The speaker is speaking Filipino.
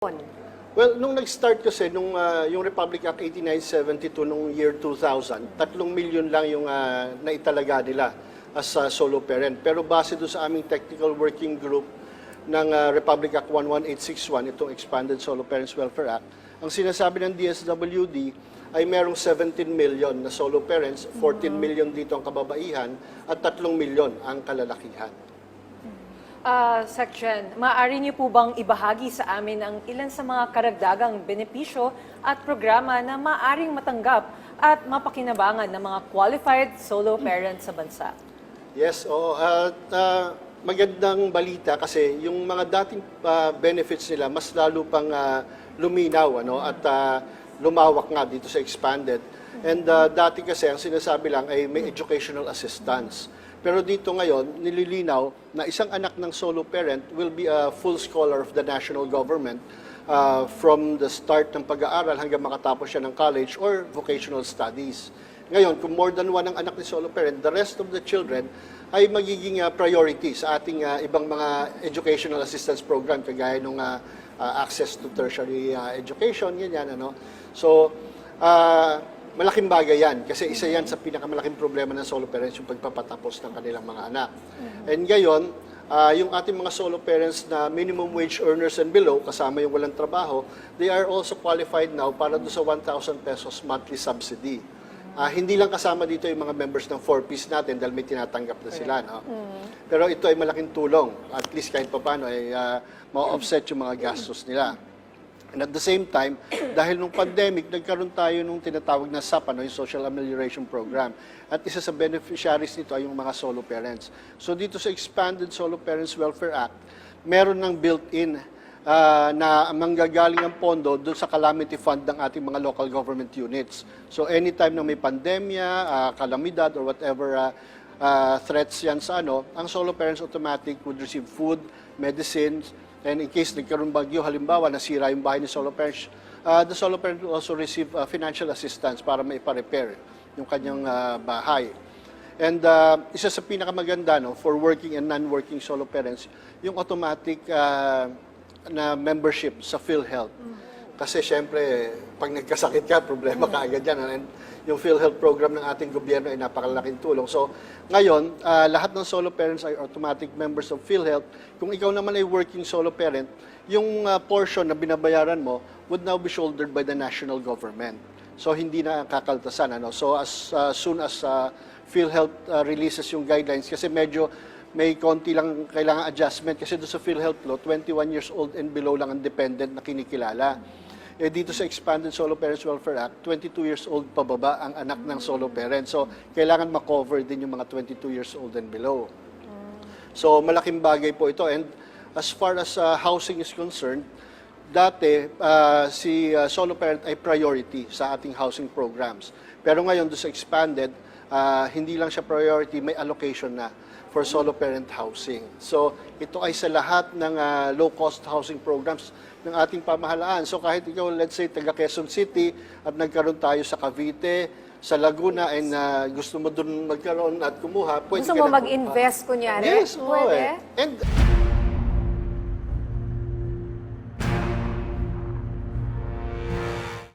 Well, nung nag-start kasi, yung Republic Act 8972 nung year 2000, 3 milyon lang yung naitalaga nila as solo parent. Pero base doon sa aming technical working group ng Republic Act 11861, itong Expanded Solo Parents Welfare Act, ang sinasabi ng DSWD ay merong 17 million na solo parents, 14 million dito ang kababaihan, at 3 milyon ang kalalakihan. Section, maaari niyo po bang ibahagi sa amin ang ilan sa mga karagdagang benepisyo at programa na maaaring matanggap at mapakinabangan ng mga qualified solo parents sa bansa? Yes, oo. Magandang balita kasi yung mga dating benefits nila mas lalo pang luminaw at lumawak nga dito sa expanded. And dati kasi ang sinasabi lang ay may educational assistance. Pero dito ngayon, nililinaw na isang anak ng solo parent will be a full scholar of the national government from the start ng pag-aaral hanggang makatapos siya ng college or vocational studies. Ngayon, kung more than one ang anak ni solo parent, the rest of the children ay magiging priority sa ating ibang mga educational assistance program, kagaya ng access to tertiary education, ganyan, ano. So, malaking bagay yan kasi isa yan sa pinakamalaking problema ng solo parents, yung pagpapatapos ng kanilang mga anak. And ngayon, yung ating mga solo parents na minimum wage earners and below, kasama yung walang trabaho, they are also qualified now para doon sa 1,000 pesos monthly subsidy. Hindi lang kasama dito yung mga members ng 4Ps natin dahil may tinatanggap na sila. No? Pero ito ay malaking tulong. At least kahit paano ay ma-offset yung mga gastos nila. And at the same time, dahil nung pandemic, nagkaroon tayo nung tinatawag na SAP, yung Social Amelioration Program. At isa sa beneficiaries nito ay yung mga solo parents. So dito sa Expanded Solo Parents Welfare Act, meron ng built-in na manggagaling ang pondo doon sa calamity fund ng ating mga local government units. So anytime na may pandemya, kalamidad, or whatever threats yan sa ang solo parents automatic would receive food, medicines, and in case nagkaroon bagyo, halimbawa, nasira yung bahay ni solo parents, the solo parent will also receive financial assistance para maipa-repair yung kanyang bahay. And isa sa pinakamaganda for working and non-working solo parents, yung automatic na membership sa PhilHealth. Kasi syempre, pag nagkasakit ka, problema ka agad yan. And yung PhilHealth program ng ating gobyerno ay napakalaking tulong. So, ngayon, lahat ng solo parents ay automatic members of PhilHealth. Kung ikaw naman ay working solo parent, yung portion na binabayaran mo would now be shouldered by the national government. So, hindi na kakaltasan. So, as soon as PhilHealth releases yung guidelines, kasi medyo may konti lang kailangan adjustment kasi doon sa PhilHealth law, 21 years old and below lang ang dependent na kinikilala. Dito sa Expanded Solo Parents Welfare Act, 22 years old pababa ang anak ng solo parent. So, kailangan ma-cover din yung mga 22 years old and below. So, malaking bagay po ito. And as far as housing is concerned, dati si solo parent ay priority sa ating housing programs. Pero ngayon doon sa Expanded, hindi lang siya priority, may allocation na for solo parent housing. So, ito ay sa lahat ng low-cost housing programs ng ating pamahalaan. So, kahit ikaw, let's say, taga Quezon City at nagkaroon tayo sa Cavite, sa Laguna, and gusto mo doon magkaroon at kumuha, pwede Gusto mo mag-invest, kunyari? Yes, pwede. And